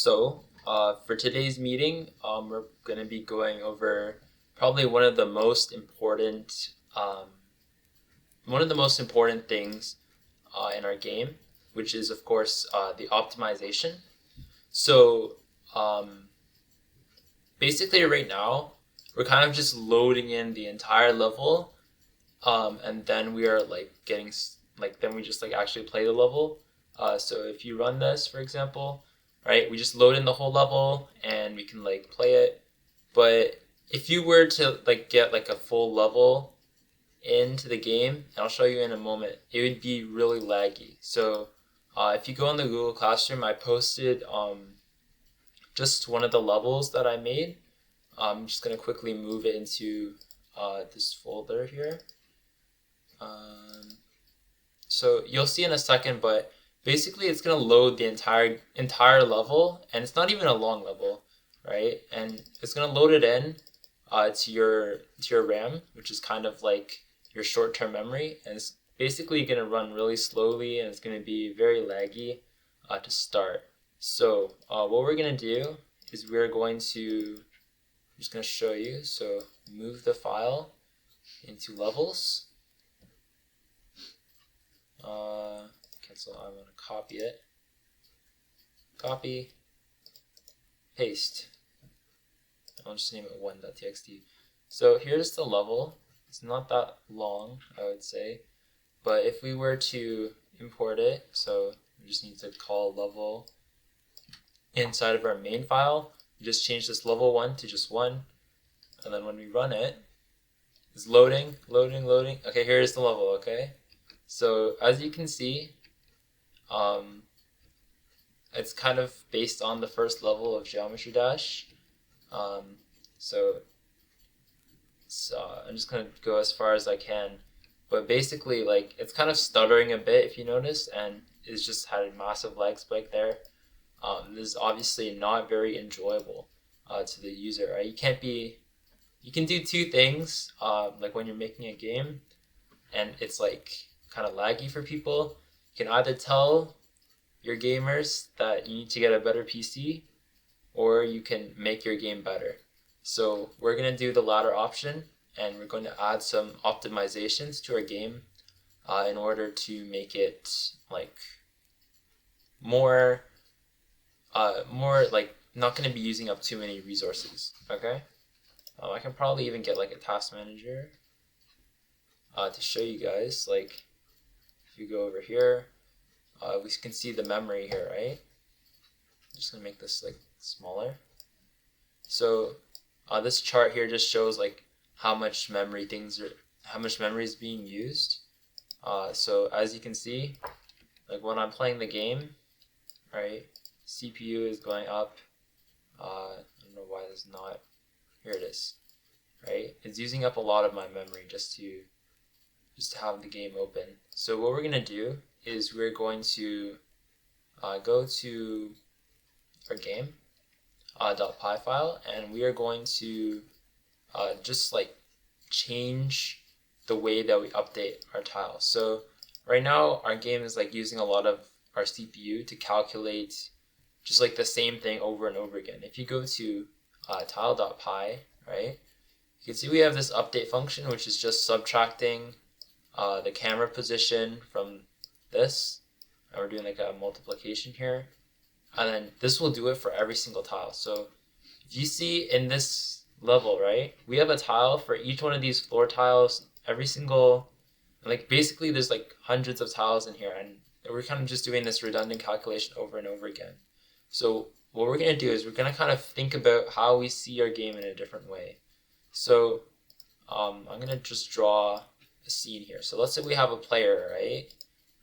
For today's meeting, we're going to be going over probably one of the most important things in our game, which is of course the optimization. So, um, Basically, right now we're kind of just loading in the entire level, and then we are like then we just like actually play the level. So if you run this, for example, right, we just load in the whole level and we can like play it. But if you were to like get like a full level into the game, and I'll show you in a moment, it would be really laggy. So if you go on the Google Classroom, I posted just one of the levels that I made. I'm just gonna quickly move it into this folder here. Um, so you'll see in a second, but basically it's gonna load the entire level, and it's not even a long level, right? And it's gonna load it in to your RAM, which is kind of like your short-term memory, and it's basically gonna run really slowly, and it's gonna be very laggy to start. So what we're gonna do is I'm just gonna show you. So move the file into levels. Cancel. I want to copy it. Copy, paste. I'll just name it 1.txt. So here's the level. It's not that long, I would say. But if we were to import it, so we just need to call level inside of our main file. We just change this level 1 to just 1. And then when we run it, it's loading. Okay, here's the level, okay? So as you can see, it's kind of based on the first level of Geometry Dash. Um, so I'm just gonna go as far as I can, but basically, like, it's kind of stuttering a bit if you notice, and it's just had a massive lag spike there. This is obviously not very enjoyable to the user, right? You can do two things, like when you're making a game, and it's like kind of laggy for people. You can either tell your gamers that you need to get a better PC, or you can make your game better. So we're going to do the latter option, and we're going to add some optimizations to our game in order to make it like more like not going to be using up too many resources. Okay, I can probably even get like a task manager to show you guys. Like if you go over here, we can see the memory here, right? I'm just gonna make this like smaller. So this chart here just shows like how much memory is being used. So as you can see, like when I'm playing the game, right, CPU is going up. I don't know why there's not. Here it is, right? It's using up a lot of my memory just to have the game open. So what we're gonna do is we're going to go to our game .py file, and we are going to just like change the way that we update our tiles. So right now our game is like using a lot of our CPU to calculate just like the same thing over and over again. If you go to tile.py, right, you can see we have this update function, which is just subtracting the camera position from this, and we're doing like a multiplication here, and then this will do it for every single tile. So if you see in this level, right, we have a tile for each one of these floor tiles, every single, like basically there's like hundreds of tiles in here, and we're kind of just doing this redundant calculation over and over again. So what we're going to do is we're going to kind of think about how we see our game in a different way. So I'm going to just draw a scene here. So let's say we have a player, right?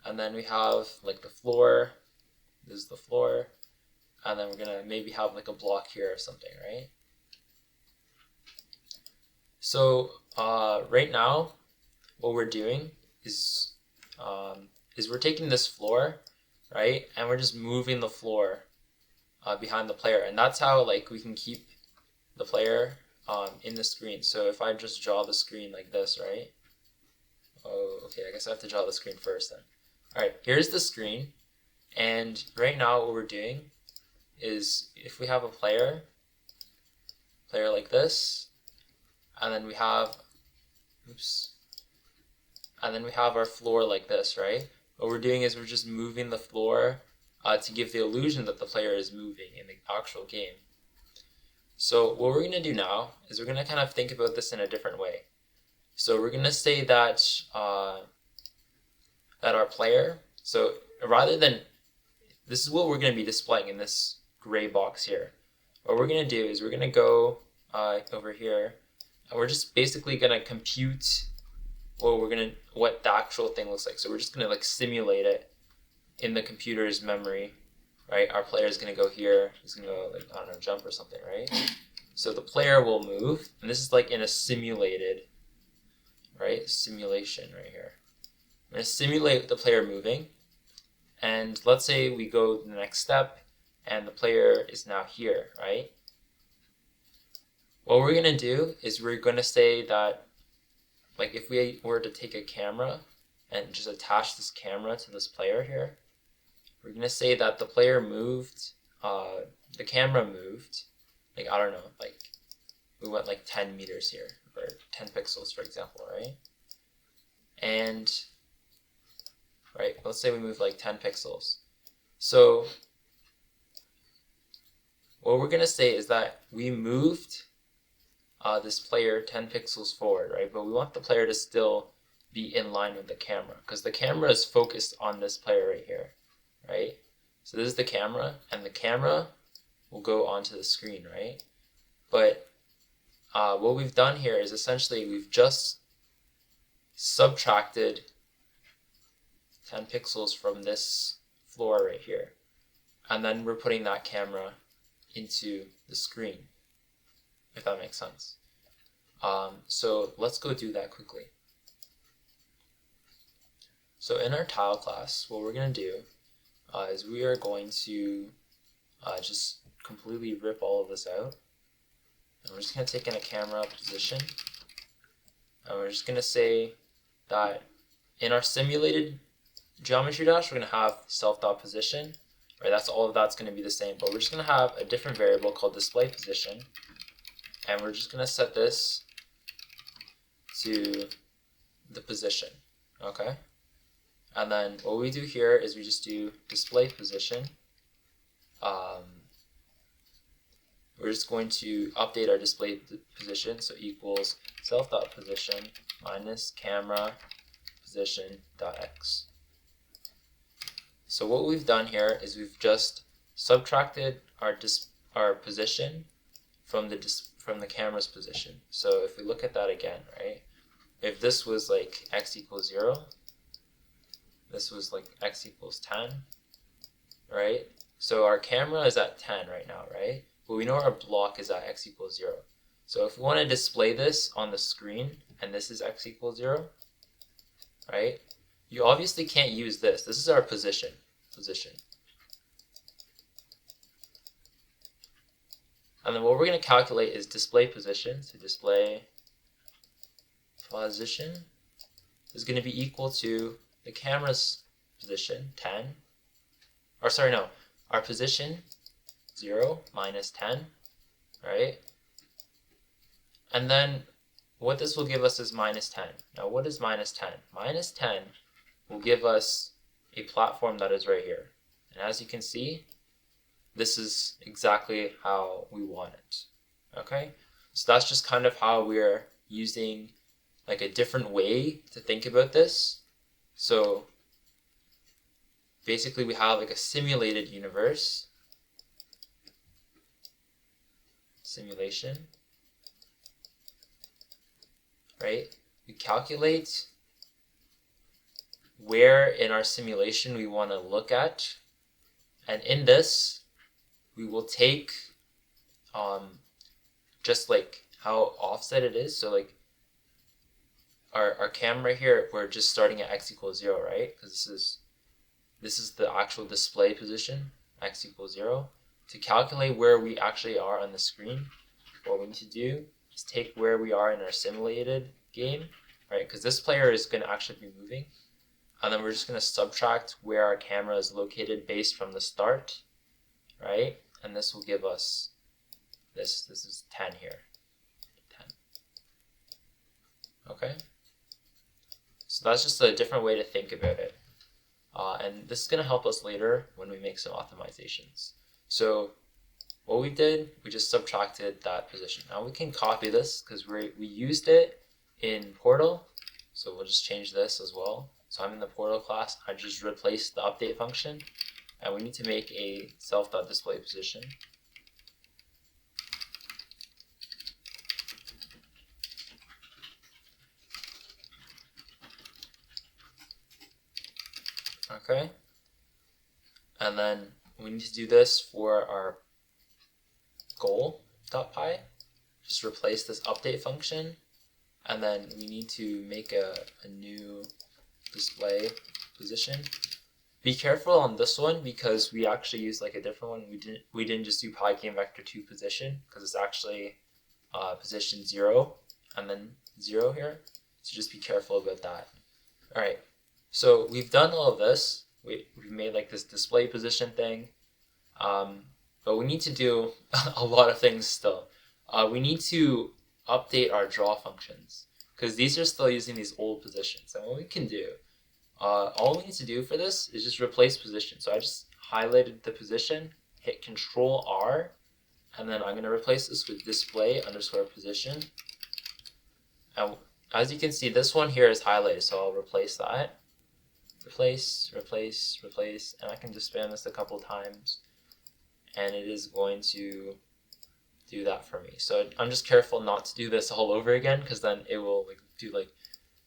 And then we have like the floor. This is the floor. And then we're going to maybe have like a block here or something, right? So right now, what we're doing is we're taking this floor, right? And we're just moving the floor behind the player. And that's how like we can keep the player in the screen. So if I just draw the screen like this, right? Oh, okay, I guess I have to draw the screen first then. All right, here's the screen. And right now what we're doing is if we have a player like this, and then we have, and then we have our floor like this, right? What we're doing is we're just moving the floor to give the illusion that the player is moving in the actual game. So what we're going to do now is we're going to kind of think about this in a different way. So we're going to say that that our player, so rather than, this is what we're going to be displaying in this gray box here. What we're going to do is we're going to go over here, and we're just basically going to compute what the actual thing looks like. So we're just going to like simulate it in the computer's memory, right? Our player is going to go here. He's going to go like, I don't know, jump or something, right? So the player will move, and this is like in a simulated, right? Simulation right here. I'm going to simulate the player moving, and let's say we go to the next step, and the player is now here, right? What we're going to do is we're going to say that, like if we were to take a camera and just attach this camera to this player here, we're going to say that the player moved, the camera moved, like, I don't know, like we went like 10 meters here, or 10 pixels, for example, right? And, right, let's say we move like 10 pixels. So what we're going to say is that we moved this player 10 pixels forward, right? But we want the player to still be in line with the camera, because the camera is focused on this player right here, right? So this is the camera, and the camera will go onto the screen, right? But what we've done here is essentially we've just subtracted 10 pixels from this floor right here, and then we're putting that camera into the screen, if that makes sense. So let's go do that quickly. So in our tile class, what we're going to do is we are going to just completely rip all of this out. And we're just going to take in a camera position. And we're just going to say that in our simulated geometry dash, we're going to have self.position. Right, that's all of that's going to be the same. But we're just going to have a different variable called display position. And we're just going to set this to the position. Okay? And then what we do here is we just do display position. We're just going to update our display position, so equals self.position minus camera position.x. So what we've done here is we've just subtracted our position from the camera's position. So if we look at that again, right? If this was like x equals 0, this was like x equals 10, right? So our camera is at 10 right now, right? But we know our block is at x equals 0. So if we want to display this on the screen, and this is x equals 0, right? You obviously can't use this. This is our position. And then what we're going to calculate is display position. So display position is going to be equal to the camera's position, 10. Or sorry, no. Our position, 0 minus 10, right? And then what this will give us is minus 10. Now what is minus 10? Minus 10 will give us a platform that is right here. And as you can see, this is exactly how we want it. Okay? So that's just kind of how we're using like a different way to think about this. So basically we have like a simulated universe. Simulation. Right? We calculate where in our simulation we want to look at, and in this we will take just like how offset it is. So like our camera here, we're just starting at x equals 0, right? Because this is the actual display position, x equals 0. To calculate where we actually are on the screen, what we need to do is take where we are in our simulated game, right? Because this player is going to actually be moving. And then we're just going to subtract where our camera is located based from the start, right? and this will give us this is 10 here. 10. Okay, so that's just a different way to think about it, and this is going to help us later when we make some optimizations. So what we did, we just subtracted that position. Now we can copy this because we used it in Portal, so we'll just change this as well. So I'm in the Portal class, I just replaced the update function, and we need to make a self.display position. Okay, and then we need to do this for our goal.py. Just replace this update function, and then we need to make a new display position. Be careful on this one because we actually used like a different one. We didn't just do PyGameVector2 position because it's actually position 0 and then 0 here. So just be careful about that. All right. So we've done all of this. We've made like this display position thing, but we need to do a lot of things still. We need to update our draw functions because these are still using these old positions. And what we can do, all we need to do for this is just replace position. So I just highlighted the position, hit Control R, and then I'm going to replace this with display underscore position. And as you can see, this one here is highlighted, so I'll replace that. Replace, replace, replace, and I can just spam this a couple times, and it is going to do that for me. So I'm just careful not to do this all over again, because then it will like do like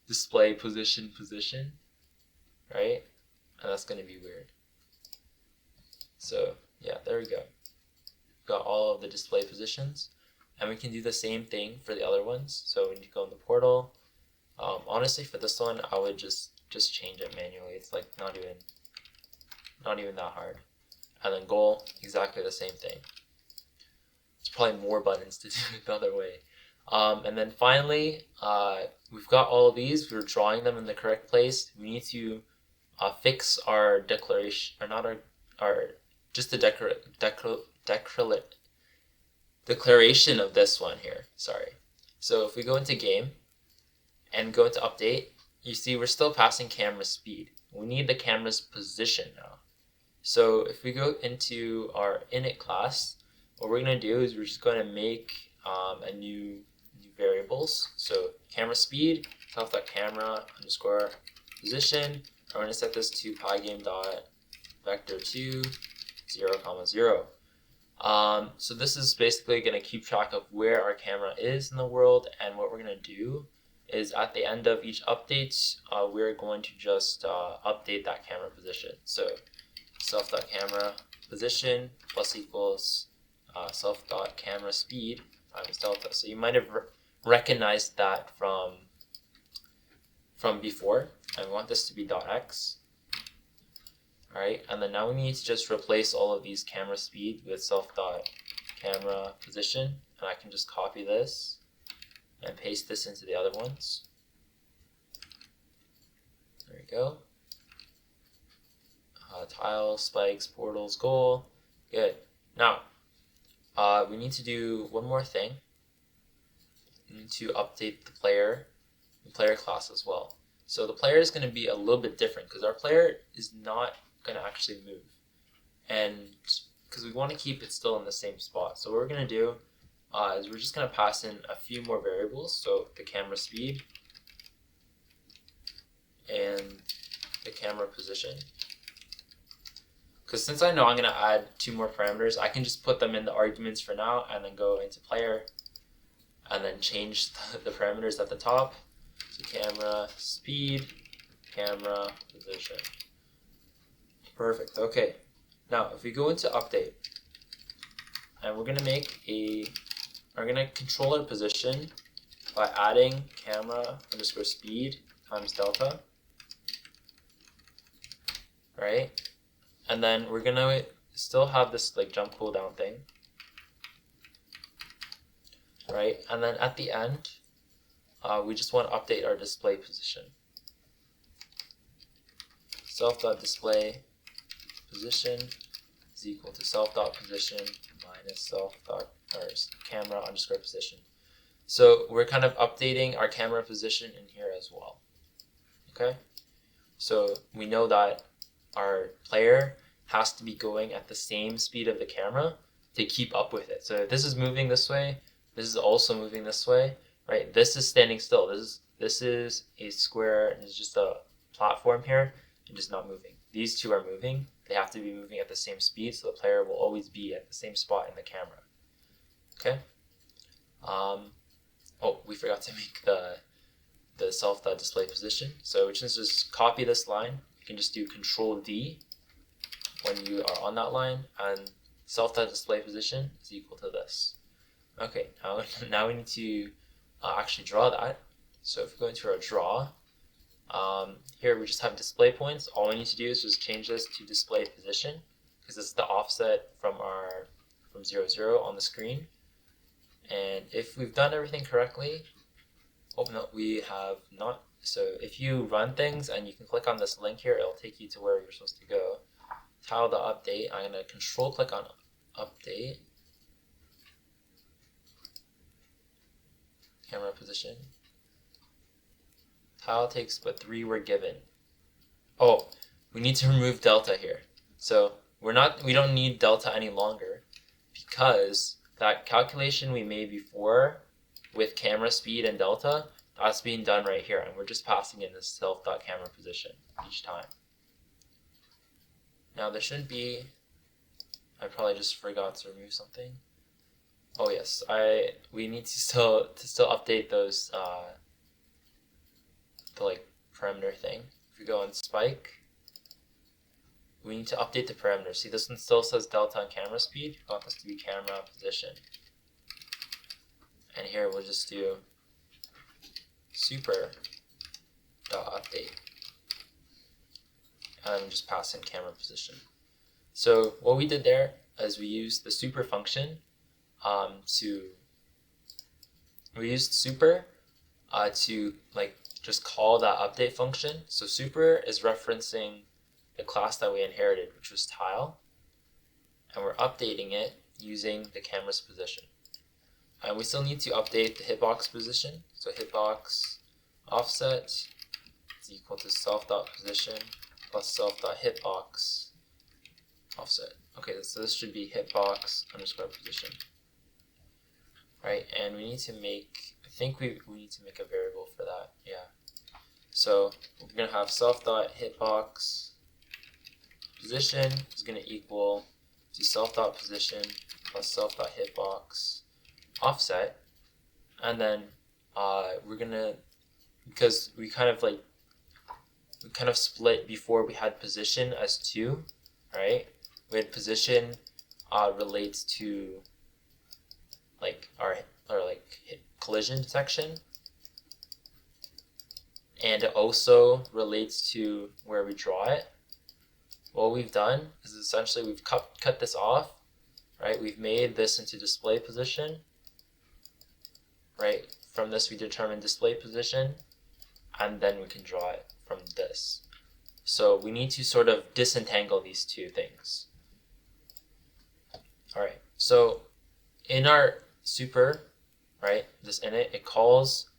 display position position, right? And that's going to be weird. So yeah, there we go. Got all of the display positions, and we can do the same thing for the other ones. So when you go in the portal, honestly for this one I would just change it manually. It's like not even that hard. And then goal, exactly the same thing. It's probably more buttons to do it the other way. And then finally, we've got all of these. We're drawing them in the correct place. We need to fix our declaration, or not our just the declaration of this one here. Sorry. So if we go into game and go into update, you see we're still passing camera speed. We need the camera's position now. So if we go into our init class, what we're going to do is we're just going to make a new variables. So camera speed, self.camera underscore position. I'm going to set this to pygame.vector2 0, 0. So this is basically going to keep track of where our camera is in the world, and what we're going to do is at the end of each update, we're going to just update that camera position. So self.camera position plus equals self.camera speed times delta. So you might have recognized that from before, and we want this to be .x. Alright, and then now we need to just replace all of these camera speed with self.camera position, and I can just copy this and paste this into the other ones. There we go. Tile, spikes, portals, goal. Good. Now, we need to do one more thing. We need to update the player class as well. So the player is going to be a little bit different because our player is not going to actually move, and because we want to keep it still in the same spot. So what we're going to do is we're just going to pass in a few more variables. So the camera speed and the camera position. Because since I know I'm going to add 2 more parameters, I can just put them in the arguments for now and then go into player and then change the parameters at the top. So camera speed, camera position. Perfect. Okay. Now if we go into update, and we're going to control our position by adding camera underscore speed times delta, right? And then we're gonna still have this like jump cooldown thing, right? And then at the end, we just want to update our display position. Self.display position is equal to self.position minus self dot or camera underscore position. So we're kind of updating our camera position in here as well. Okay, so we know that our player has to be going at the same speed of the camera to keep up with it. So if this is moving this way, this is also moving this way, right? This is standing still. This is a square, and it's just a platform here, and just not moving. These two are moving. They have to be moving at the same speed, so the player will always be at the same spot in the camera. Okay. Oh, we forgot to make the self.display position. So we can just copy this line. You can just do Control D when you are on that line, and self.display position is equal to this. Okay, now we need to actually draw that. So if we go into our draw, here we just have display points. All we need to do is just change this to display position, because this is the offset from 0, 0 on the screen. And if we've done everything correctly, oh no, we have not. So if you run things and you can click on this link here, it'll take you to where you're supposed to go. Tile the update. I'm going to control click on update. Camera position. Tile takes but 3 were given. Oh, we need to remove delta here. So we don't need delta any longer, because that calculation we made before with camera speed and delta, that's being done right here, and we're just passing in this self.camera position each time. Now there shouldn't be, I probably just forgot to remove something. Oh yes, we need to still update those the like parameter thing. If we go on spike, we need to update the parameters. See, this one still says delta on camera speed. We want this to be camera position. And here we'll just do super dot update, and just pass in camera position. So what we did there is we used the super function we used super to like just call that update function. So super is referencing the class that we inherited, which was tile, and we're updating it using the camera's position. And we still need to update the hitbox position. So hitbox offset is equal to self.position plus self.hitbox offset. Okay, so this should be hitbox underscore position. Right, and we need to make, I think we need to make a variable for that, yeah. So we're going to have self.hitbox position is going to equal to self.position plus self.hitbox offset, and then we're going to, because we kind of split before we had position as 2, right? We had position relates to like our collision detection, and it also relates to where we draw it. What we've done is essentially we've cut this off, right? We've made this into display position, right? From this we determine display position, and then we can draw it from this. So we need to sort of disentangle these two things. Alright, so in our super, right, this init, it calls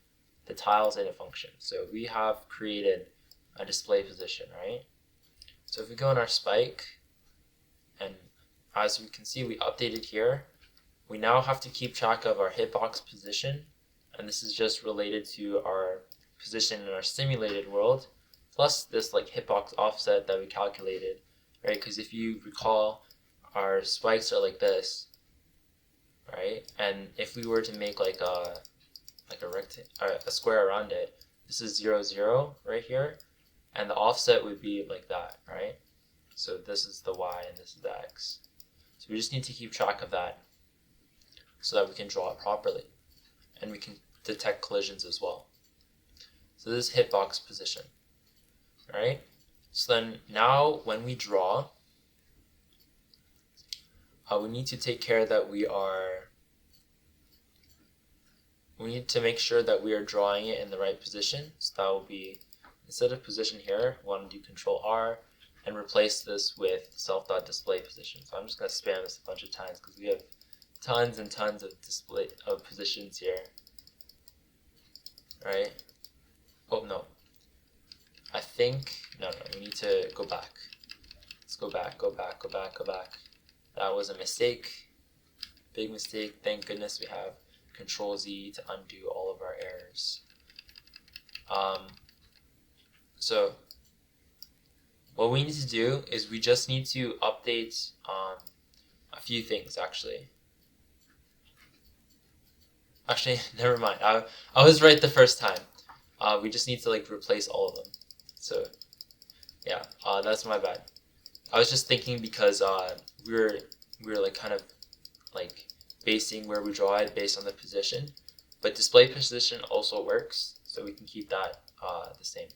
the tiles init function. So we have created a display position, right? So if we go in our spike, and as we can see, we updated here, we now have to keep track of our hitbox position, and this is just related to our position in our simulated world, plus this like hitbox offset that we calculated, right? Because if you recall, our spikes are like this, right? And if we were to make like a square around it, this is 0, 0 right here, and the offset would be like that, right? So this is the y and this is the x. So we just need to keep track of that so that we can draw it properly, and we can detect collisions as well. So this is hitbox position, right? So then now when we draw, we need to take care that we need to make sure that we are drawing it in the right position. So that will be, instead of position here, we want to do Control R and replace this with self.display position. So I'm just going to spam this a bunch of times because we have tons and tons of display of positions here, right? Oh no, I think no, we need to go back. Let's go back. That was a mistake, big mistake. Thank goodness we have Control Z to undo all of our errors. So what we need to do is we just need to update a few things actually. Actually, never mind. I was right the first time. We just need to like replace all of them. So yeah, that's my bad. I was just thinking because we were like kind of like basing where we draw it based on the position, but display position also works, so we can keep that the same.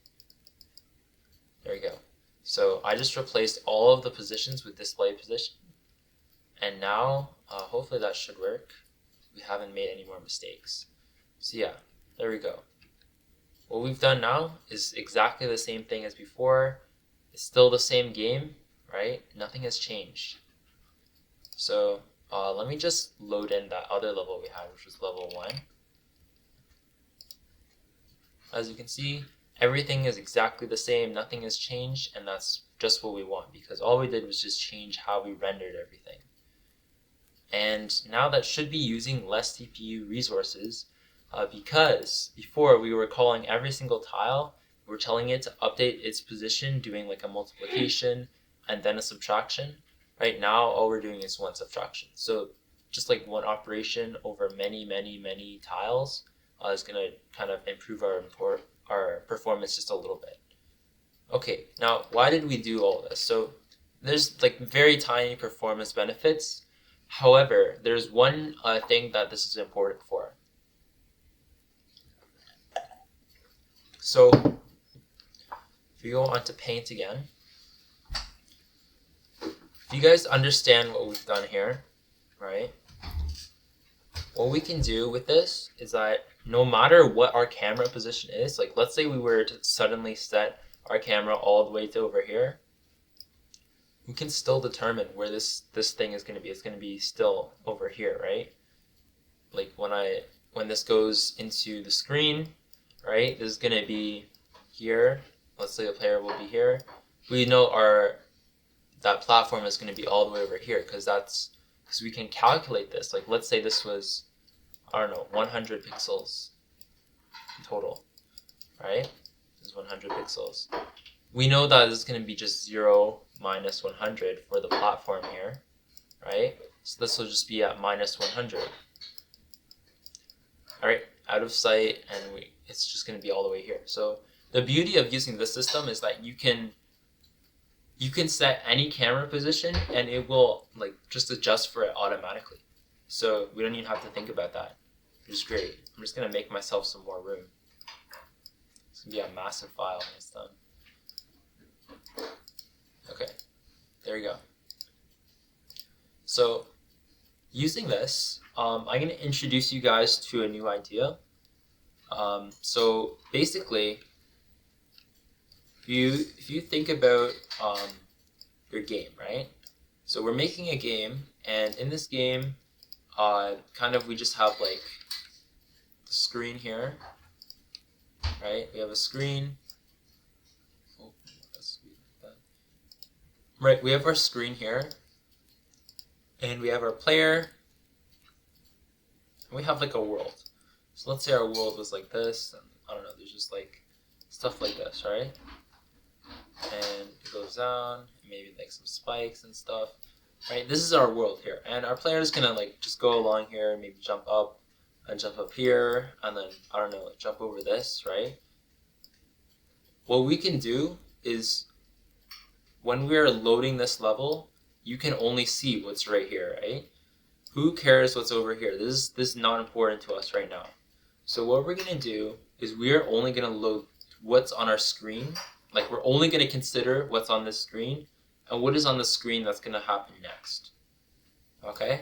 There we go. So I just replaced all of the positions with display position, and now hopefully that should work. We haven't made any more mistakes. So yeah, there we go. What we've done now is exactly the same thing as before. It's still the same game, right? Nothing has changed. So let me just load in that other level we had, which was level 1. As you can see, everything is exactly the same, nothing has changed, and that's just what we want because all we did was just change how we rendered everything. And now that should be using less CPU resources because before we were calling every single tile, we were telling it to update its position, doing like a multiplication and then a subtraction. Right now, all we're doing is one subtraction. So just like one operation over many tiles is going to kind of improve our performance just a little bit. Okay, now why did we do all this? So there's like very tiny performance benefits. However, there's one thing that this is important for. So if you go onto Paint again, if you guys understand what we've done here, right? What we can do with this is that no matter what our camera position is, like let's say we were to suddenly set our camera all the way to over here, we can still determine where this thing is going to be. It's going to be still over here, right? Like when this goes into the screen, right? This is going to be here. Let's say the player will be here. We know that platform is going to be all the way over here because we can calculate this. Like let's say this was, I don't know, 100 pixels total, right? This is 100 pixels. We know that this is going to be just 0 minus 100 for the platform here, right? So this will just be at minus 100. All right, out of sight, and it's just going to be all the way here. So the beauty of using this system is that you can set any camera position and it will like just adjust for it automatically. So we don't even have to think about that, which is great. I'm just going to make myself some more room. It's going to be a massive file when it's done. Okay, there we go. So using this, I'm going to introduce you guys to a new idea. So basically, if you think about your game, right? So we're making a game, and in this game, kind of we just have like the screen here, right? We have a screen. Right, we have our screen here, and we have our player, and we have like a world. So let's say our world was like this, and I don't know, there's just like stuff like this, right? And it goes down, maybe like some spikes and stuff, right? This is our world here, and our player is gonna like just go along here, maybe jump up, and jump up here, and then, I don't know, like jump over this, right? What we can do is, when we are loading this level, you can only see what's right here, right? Who cares what's over here? This is not important to us right now. So what we're gonna do is we are only gonna load what's on our screen. Like we're only gonna consider what's on this screen and what is on the screen that's gonna happen next. Okay?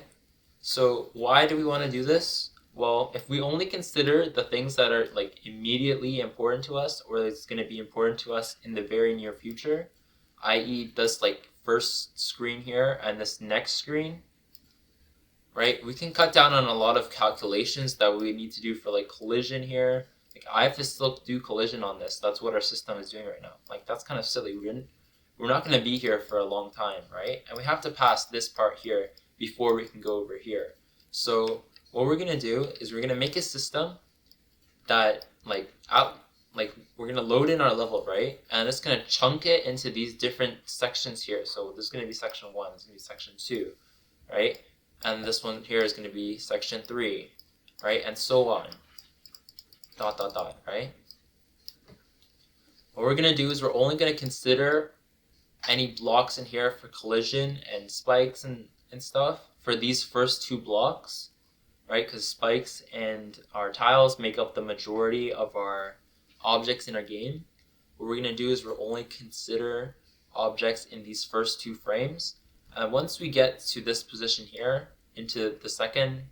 So why do we wanna do this? Well, if we only consider the things that are like immediately important to us or it's gonna be important to us in the very near future, i.e. this like first screen here and this next screen, right? We can cut down on a lot of calculations that we need to do for like collision here. Like I have to still do collision on this. That's what our system is doing right now. Like that's kind of silly. We're not going to be here for a long time, right? And we have to pass this part here before we can go over here. So what we're going to do is we're going to make a system that we're going to load in our level, right? And it's going to chunk it into these different sections here. So this is going to be section 1, this is going to be section 2, right? And this one here is going to be section 3, right? And so on. ... right? What we're going to do is we're only going to consider any blocks in here for collision and spikes and stuff for these first 2 blocks, right? Because spikes and our tiles make up the majority of our objects in our game. What we're going to do is we're only consider objects in these first 2 frames. And once we get to this position here, into the second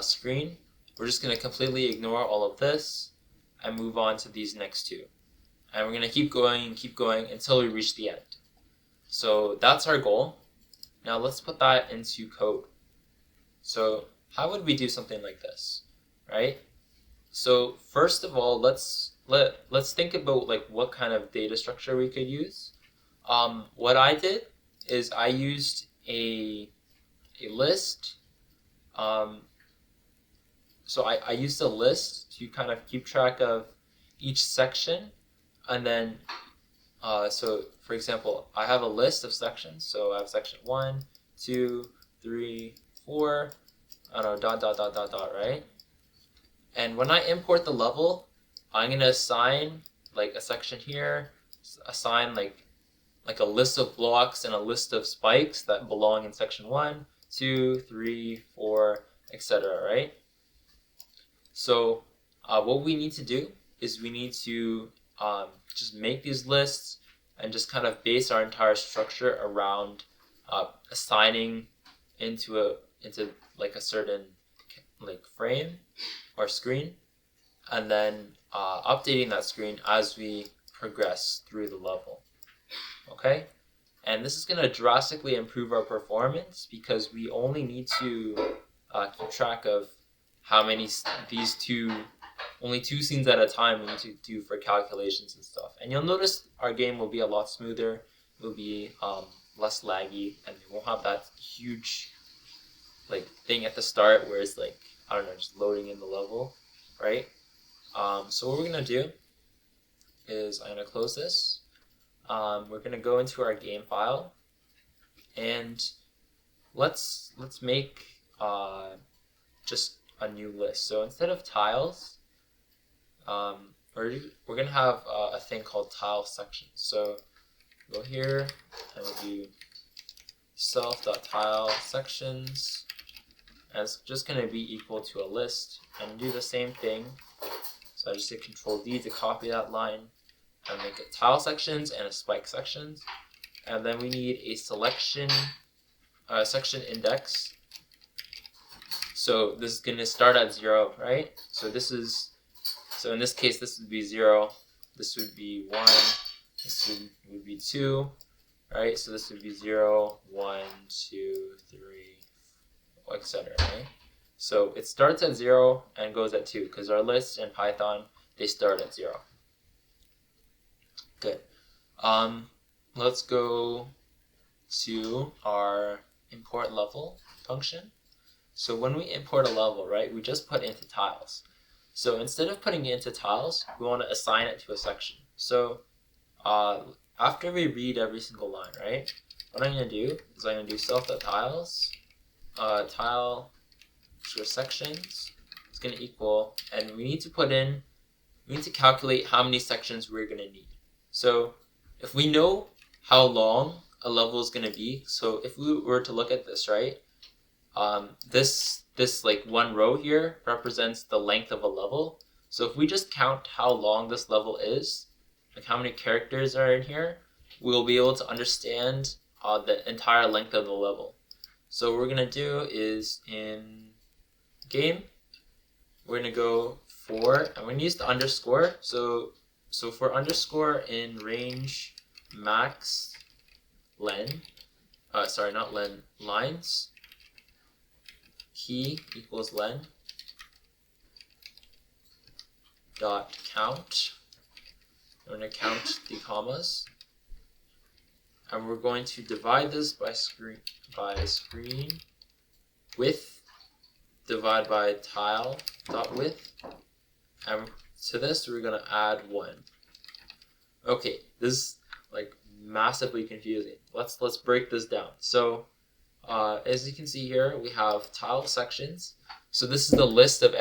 screen, we're just going to completely ignore all of this and move on to these next 2. And we're going to keep going until we reach the end. So that's our goal. Now let's put that into code. So how would we do something like this, right? So first of all, let's think about like what kind of data structure we could use. What I did is I used a list. So I used a list to kind of keep track of each section, and then so for example, I have a list of sections. So I have section 1, 2, 3, 4. I don't know, ... right? And when I import the level, I'm gonna assign like a section here, assign like a list of blocks and a list of spikes that belong in section 1, 2, 3, 4, etc. Right? So what we need to do is we need to just make these lists and just kind of base our entire structure around assigning into like a certain like frame or screen, and then updating that screen as we progress through the level. Okay, and this is going to drastically improve our performance because we only need to keep track of how many only 2 scenes at a time we need to do for calculations and stuff. And you'll notice our game will be a lot smoother, it will be less laggy, and we won't have that huge like thing at the start where it's like, I don't know, just loading in the level, right? So what we're gonna do is I'm gonna close this. We're gonna go into our game file, and let's make just a new list. So instead of tiles, we're gonna have a thing called tile sections. So go here and we'll do self.tile sections, and it's just going to be equal to a list, and do the same thing. So I just hit Control D to copy that line and make it tile sections and a spike sections. And then we need a section index. So this is going to start at 0, right? So in this case this would be 0, this would be 1, this would be 2, right? So this would be 0, 1, 2, 3, etc. Right? So it starts at 0 and goes at 2 because our lists in Python, they start at 0. Good. Let's go to our import level function. So when we import a level, right, we just put into tiles. So instead of putting it into tiles, we want to assign it to a section. So after we read every single line, right, what I'm going to do is I'm going to do self.tiles, tile sections is going to equal, and we need to calculate how many sections we're going to need. So if we know how long a level is going to be, so if we were to look at this, right, this like one row here represents the length of a level. So if we just count how long this level is, like how many characters are in here, we'll be able to understand the entire length of the level. So what we're going to do is in game, we're going to go for, and we're going to use the underscore. So for underscore in range max len, sorry, not len, lines, t equals len dot count. We're going to count the commas, and we're going to divide this by screen width divide by tile dot width, and to this we're going to add 1. Okay, this is like massively confusing. Let's break this down. So as you can see here, we have tile sections. So this is the list of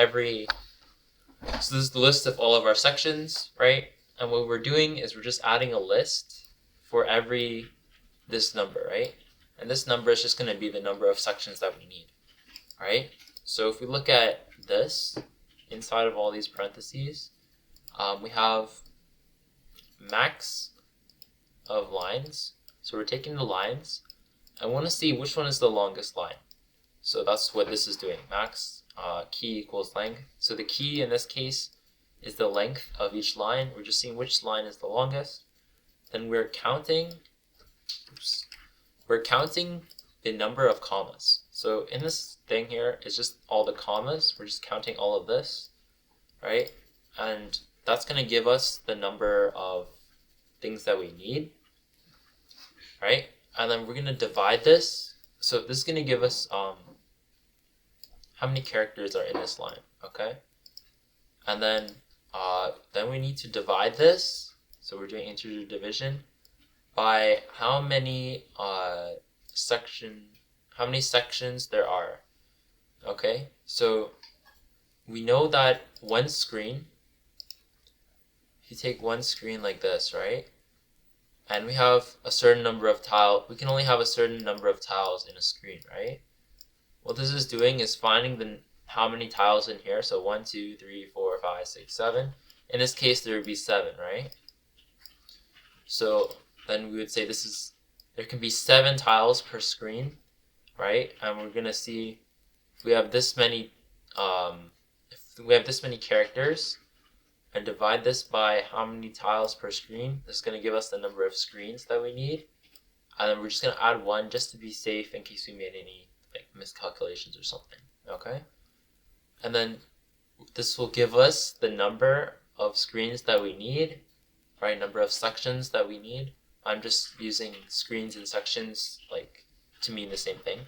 all of our sections, right? And what we're doing is we're just adding a list for this number, right? And this number is just going to be the number of sections that we need, right? So if we look at this, inside of all these parentheses, we have max of lines. So we're taking the lines. I want to see which one is the longest line. So that's what this is doing. Max key equals length. So the key in this case is the length of each line. We're just seeing which line is the longest. Then we're counting the number of commas. So in this thing here, it's just all the commas. We're just counting all of this, right? And that's going to give us the number of things that we need, right? And then we're going to divide this. So this is going to give us how many characters are in this line, okay? And then we need to divide this. So we're doing integer division by how many sections there are. Okay, so we know that one screen, if you take one screen like this, right? And we have a certain number of tiles, we can only have a certain number of tiles in a screen, right? What this is doing is finding how many tiles in here. So 1, 2, 3, 4, 5, 6, 7. In this case, there would be 7, right? So then we would say there can be 7 tiles per screen, right? And we're gonna see if we have this many characters, and divide this by how many tiles per screen. This is gonna give us the number of screens that we need, and then we're just gonna add 1 just to be safe in case we made any miscalculations or something. Okay, and then this will give us the number of screens that we need, right? Number of sections that we need. I'm just using screens and sections to mean the same thing.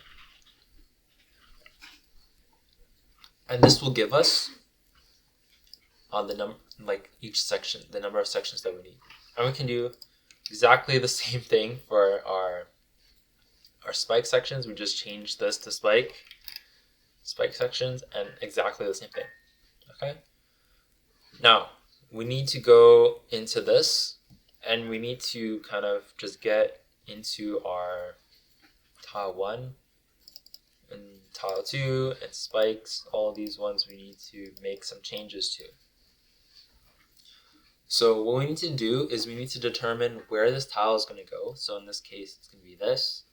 And this will give us each section, the number of sections that we need. And we can do exactly the same thing for our spike sections. We just change this to spike sections, and exactly the same thing. Okay. Now we need to go into this, and we need to kind of just get into our tile 1 and tile 2 and spikes. All these ones we need to make some changes to. So what we need to do is we need to determine where this tile is going to go. So in this case, it's going to be this,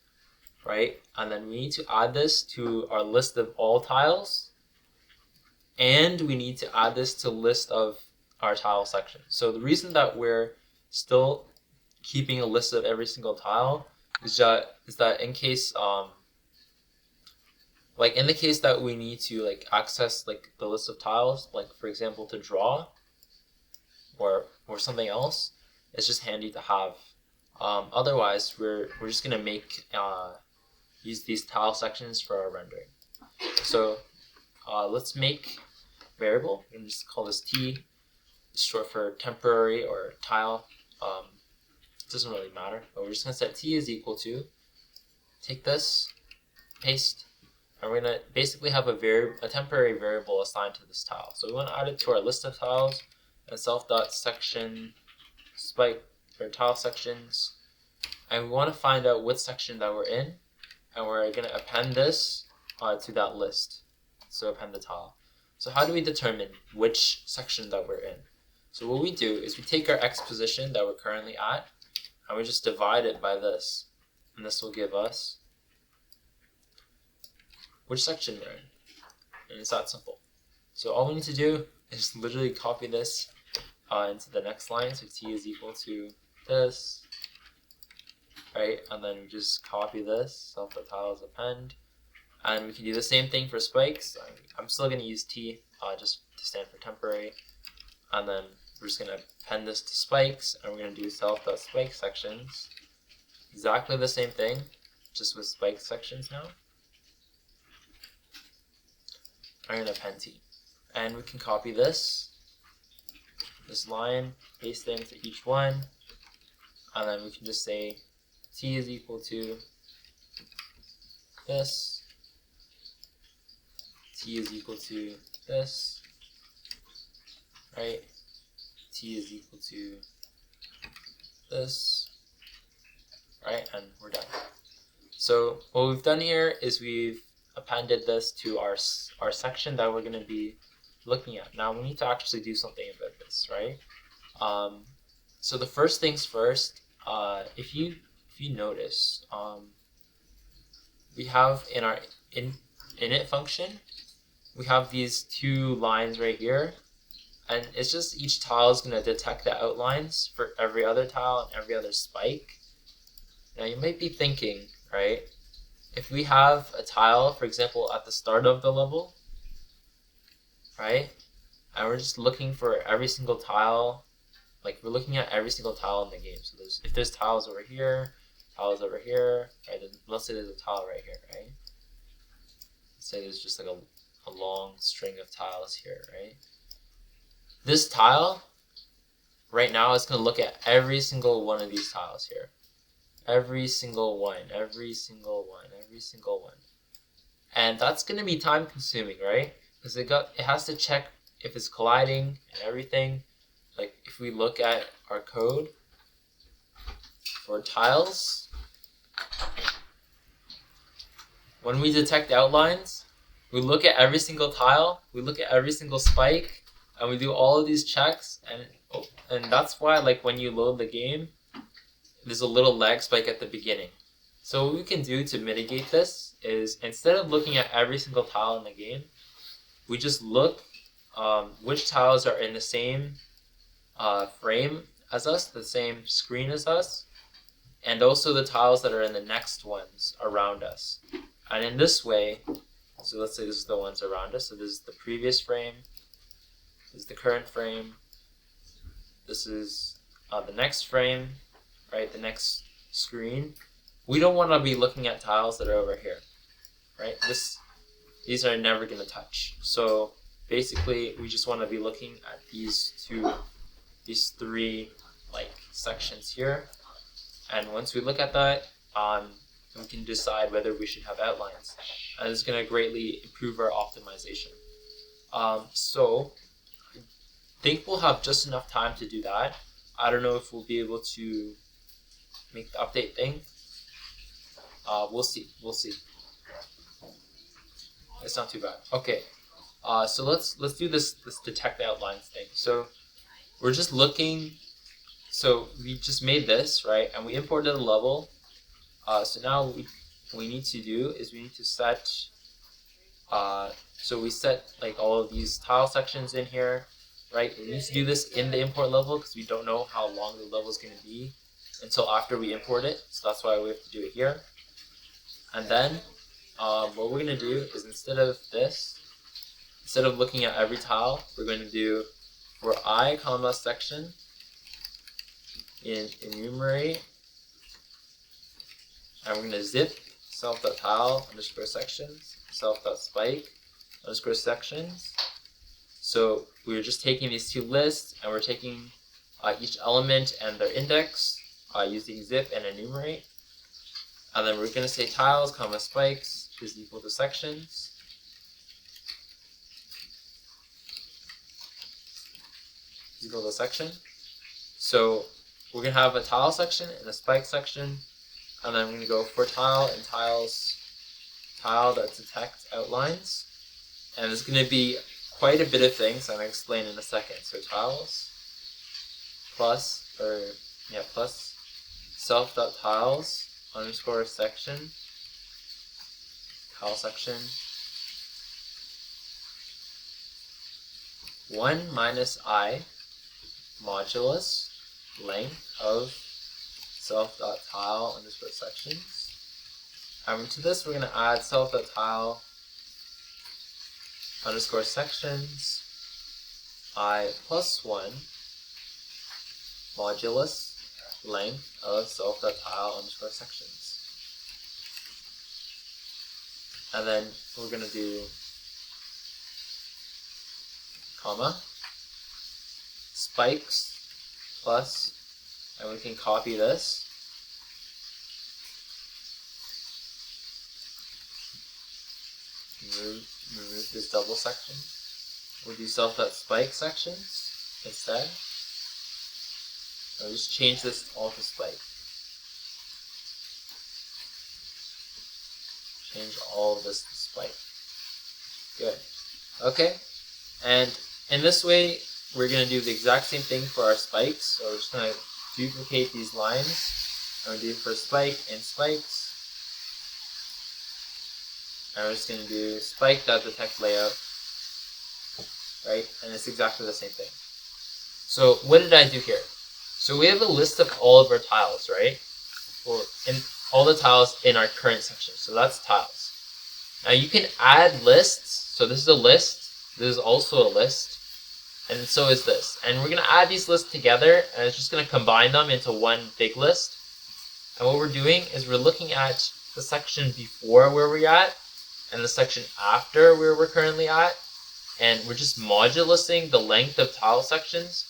right? And then we need to add this to our list of all tiles, and we need to add this to list of our tile section. So the reason that we're still keeping a list of every single tile is that in case in the case that we need to access the list of tiles, for example to draw or something else, it's just handy to have. Otherwise we're just gonna use these tile sections for our rendering. So let's make variable. I'm gonna just call this t. It's short for temporary or tile. It doesn't really matter, but we're just gonna set t is equal to, take this, paste, and we're gonna basically have a temporary variable assigned to this tile. So we want to add it to our list of tiles, and self.section spike or tile sections, and we want to find out what section that we're in, and we're gonna append this to that list. So append the tile. So how do we determine which section that we're in? So what we do is we take our x position that we're currently at, and we just divide it by this, and this will give us which section we're in, and it's that simple. So all we need to do is literally copy this into the next line. So t is equal to this, right? And then we just copy this, self.tiles append, And we can do the same thing for spikes. I'm still going to use T just to stand for temporary. And then we're just going to append this to spikes, and we're going to do self.spike sections. Exactly the same thing, just with spike sections now. I'm going to append T. And we can copy this line, paste it into each one, and then we can just say T is equal to this, T is equal to this, right? T is equal to this, right? And we're done. So what we've done here is we've appended this to our section that we're going to be looking at. Now we need to actually do something about this, right? So the first things first, if you notice, we have in our init function, we have these two lines right here, and it's just each tile is going to detect the outlines for every other tile and every other spike. Now you might be thinking, right, if we have a tile, for example, at the start of the level, right, and we're just looking for every single tile, like we're looking at every single tile in the game. So if there's tiles over here, right, then let's say there's a tile right here, right? Let's say there's just like a long string of tiles here, right? This tile, right now, is going to look at every single one of these tiles here. Every single one, every single one, every single one. And that's going to be time consuming, right? Because it has to check if it's colliding and everything. Like if we look at our code for tiles, when we detect outlines, we look at every single tile, we look at every single spike, and we do all of these checks, and that's why, like, when you load the game, there's a little lag spike at the beginning. So what we can do to mitigate this is, instead of looking at every single tile in the game, we just look which tiles are in the same frame as us, the same screen as us, and also the tiles that are in the next ones around us. And in this way, so let's say this is the ones around us, so this is the previous frame, this is the current frame, this is the next frame, right, the next screen. We don't want to be looking at tiles that are over here, right? These are never going to touch. So basically, we just want to be looking at these three like sections here. And once we look at that, we can decide whether we should have outlines. And it's going to greatly improve our optimization. So I think we'll have just enough time to do that. I don't know if we'll be able to make the update thing. We'll see. It's not too bad. Okay. So let's do this detect outlines thing. So we're just looking. So we just made this, right, and we imported a level. So now what we need to do is we need to set. So we set like all of these tile sections in here, right? We need to do this in the import level because we don't know how long the level is going to be until after we import it. So that's why we have to do it here. And then what we're going to do is instead of looking at every tile, we're going to do for I, comma, section in enumerate, and we're going to zip self.tile underscore sections, self.spike underscore sections. So we're just taking these two lists and we're taking each element and their index using zip and enumerate. And then we're going to say tiles, comma, spikes is equal to sections. Is equal to section. So we're going to have a tile section and a spike section. And then we're going to go for tile and tile that detect outlines. And there's going to be quite a bit of things I'm going to explain in a second. So tiles plus self.tiles underscore section, tile section, 1 minus I modulus length of self.tile underscore sections, And to this, we're going to add self.tile underscore sections I plus 1 modulus length of self.tile underscore sections. And then we're going to do comma spikes plus, and we can copy this. Remove this double section. We'll do self.spike sections instead. I'll just change this all to spike. Change all of this to spike. Good. Okay. And in this way, we're going to do the exact same thing for our spikes. So we're just going to duplicate these lines. And we'll do for spike and spikes. And we're just going to do spike.detect layout, right? And it's exactly the same thing. So what did I do here? So we have a list of all of our tiles, right? Well, in all the tiles in our current section. So that's tiles. Now you can add lists. So this is a list. This is also a list. And so is this. And we're going to add these lists together, and it's just going to combine them into one big list. And what we're doing is we're looking at the section before where we're at, and the section after where we're currently at, and we're just modulusing the length of tile sections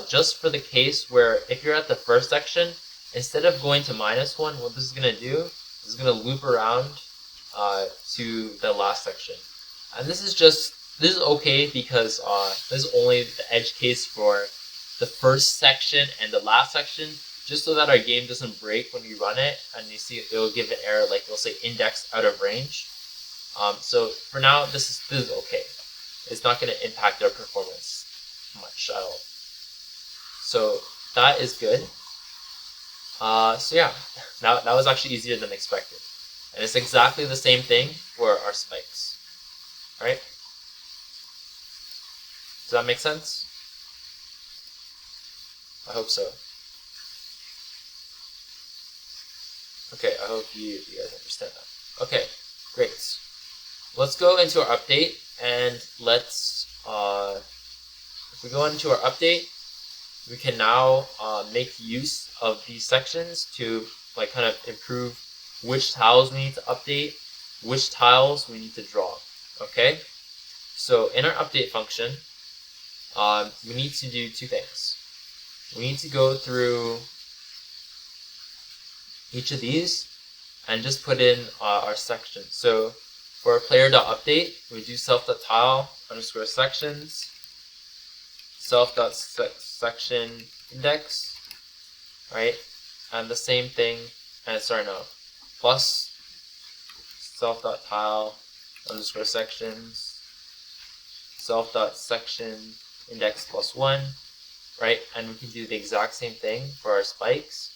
just for the case where if you're at the first section, instead of going to -1, what this is going to do is going to loop around to the last section. And this is okay because this is only the edge case for the first section and the last section, just so that our game doesn't break when we run it, and you see it will give an error like it'll say index out of range. So for now, this is okay. It's not going to impact our performance much at all. So that is good. So yeah, that was actually easier than expected. And it's exactly the same thing for our spikes. Alright? Does that make sense? I hope so. Okay, I hope you guys understand that. Okay, great. Let's go into our update, and let's, if we go into our update, we can now make use of these sections to like kind of improve which tiles we need to update, which tiles we need to draw. Okay, so in our update function, we need to do two things. We need to go through each of these and just put in our section. So for our player.update, we do self.tile underscore sections, self.section index, right? And the same thing, plus self.tile underscore sections, self.section index +1, right? And we can do the exact same thing for our spikes.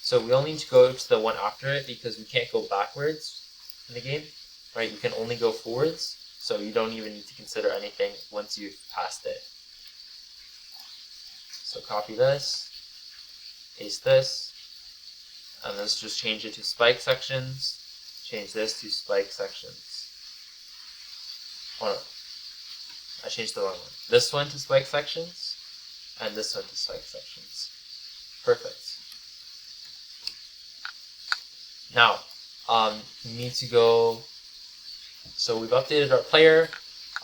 So we only need to go to the one after it because we can't go backwards in the game, right? You can only go forwards, so you don't even need to consider anything once you've passed it. So copy this, paste this, and let's just change it to spike sections, change this to spike sections. Oh no, I changed the wrong one. This one to spike sections, and this one to spike sections. Perfect. Now, we need to go, so we've updated our player.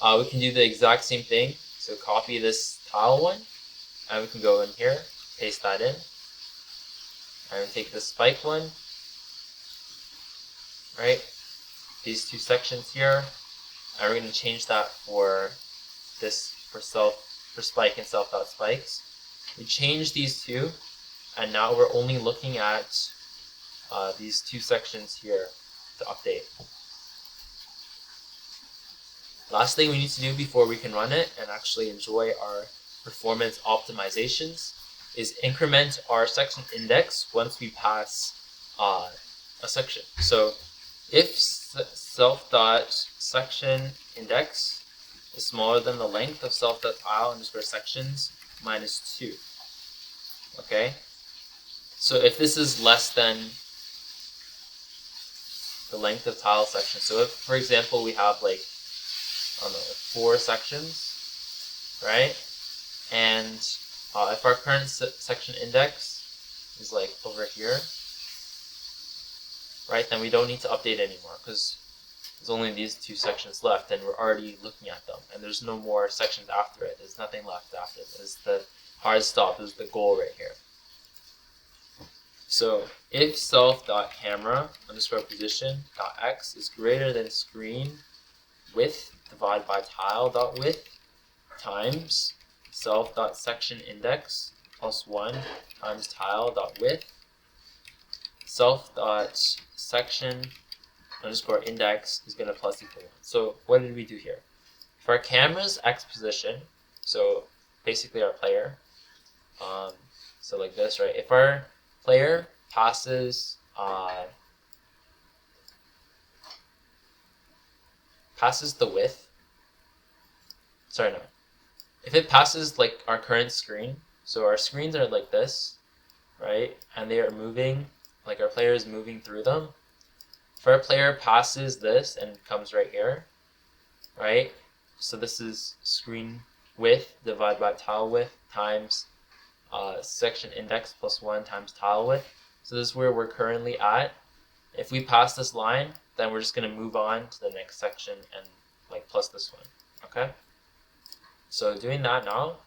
We can do the exact same thing. So copy this tile one, and we can go in here, paste that in, and take the spike one, right? These two sections here, and we're going to change that for this for spike and self.spikes. We change these two, and now we're only looking at these two sections here to update. Last thing we need to do before we can run it and actually enjoy our performance optimizations is increment our section index once we pass a section. So if self.section index is smaller than the length of self.tile underscore sections -2. Okay? So if this is less than the length of tile section. So if, for example, we have like, I don't know, 4 sections, right? And if our current section index is like over here, right, then we don't need to update anymore because there's only these 2 sections left and we're already looking at them. And there's no more sections after it. There's nothing left after it. It's the hard stop is the goal right here. So if self.camera underscore position dot x is greater than screen width divided by tile dot width times self dot section index plus 1 times tile dot width, self dot section underscore index is going to plus equal 1. So what did we do here? For our camera's x position, so basically our player, so like this, right? If our player passes the width, sorry, no. If it passes like our current screen, so our screens are like this, right? And they are moving, like our player is moving through them. If our player passes this and comes right here, right? So this is screen width divided by tile width times section index plus 1 times tile width. So this is where we're currently at. If we pass this line, then we're just going to move on to the next section and like plus this one, okay? So doing that now,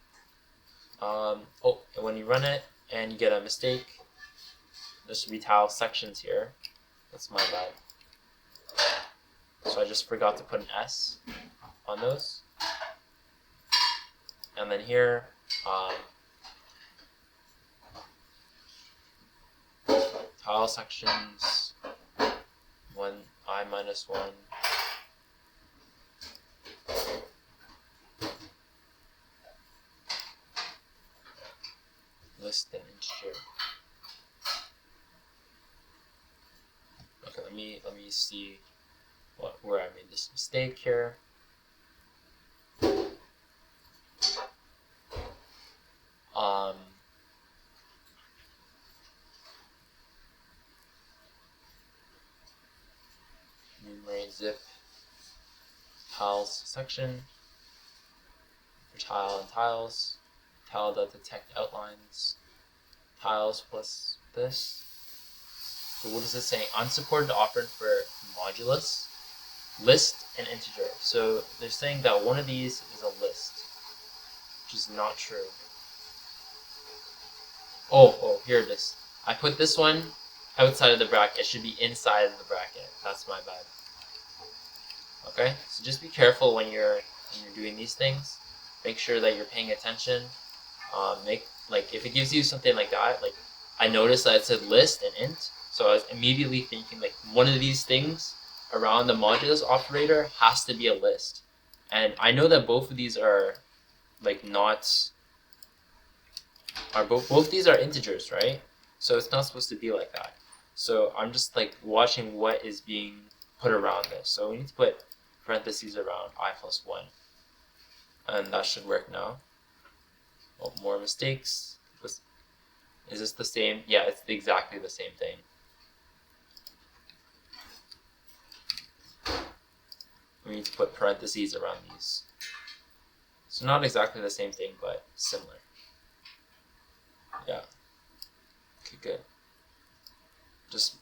oh, and when you run it and you get a mistake, there should be tile sections here. That's my bad. So I just forgot to put an S on those. And then here, tile sections 1i minus 1 list an integer. Okay, let me see where I made this mistake here. Enumerate zip tiles section for tile and tiles, tile that detect outlines, tiles plus this. So what is it saying? Unsupported operand for modulus, list, and integer. So they're saying that one of these is a list, which is not true. Oh, here it is. I put this one outside of the bracket. It should be inside of the bracket. That's my bad. Okay, so just be careful when you're doing these things. Make sure that you're paying attention. Like if it gives you something like that, like I noticed that it said list and int, so I was immediately thinking like one of these things around the modulus operator has to be a list, and I know that both of these are like both these are integers, right? So it's not supposed to be like that. So I'm just like watching what is being put around this. So we need to put parentheses around I plus 1, and that should work now. Oh, more mistakes. Is this the same? Yeah, it's exactly the same thing. We need to put parentheses around these. So not exactly the same thing, but similar. Yeah. Okay, good. I'm just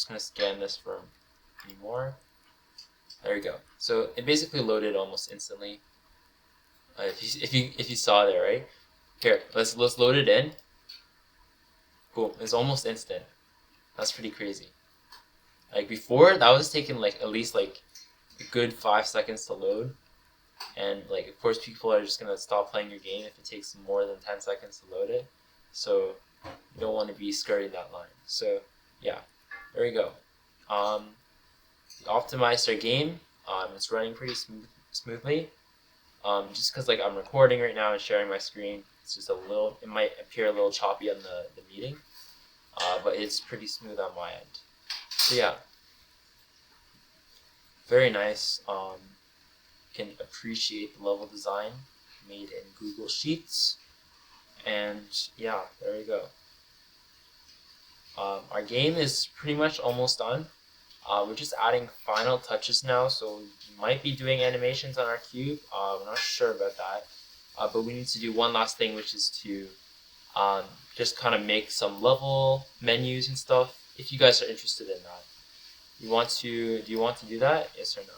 gonna scan this for any more. There we go. So it basically loaded almost instantly. If you saw there, right? Here, let's load it in. Cool. It's almost instant. That's pretty crazy. Like before, that was taking like at least like a good 5 seconds to load, and like of course people are just gonna stop playing your game if it takes more than 10 seconds to load it. So you don't want to be skirting that line. So yeah, there we go. We optimized our game. It's running pretty smoothly. Just because like I'm recording right now and sharing my screen, it's just it might appear a little choppy on the meeting, but it's pretty smooth on my end. So yeah, very nice. Can appreciate the level design made in Google Sheets, and yeah, there we go. Our game is pretty much almost done. We're just adding final touches now, so we might be doing animations on our cube. We're not sure about that, but we need to do one last thing, which is to just kind of make some level menus and stuff. If you guys are interested in that, do you want to do that? Yes or no?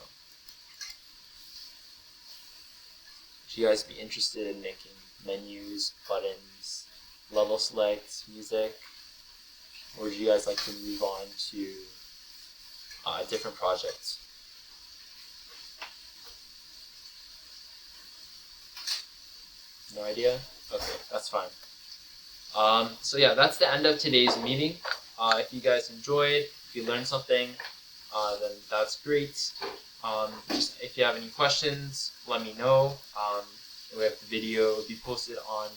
Would you guys be interested in making menus, buttons, level select, music, or would you guys like to move on to different projects? No idea? Okay, that's fine. So yeah, that's the end of today's meeting. If you guys enjoyed, if you learned something, then that's great. Just if you have any questions, let me know. We have the video be posted on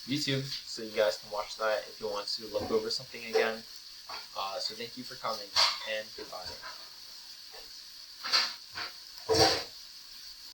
YouTube, so you guys can watch that if you want to look over something again. So thank you for coming, and goodbye.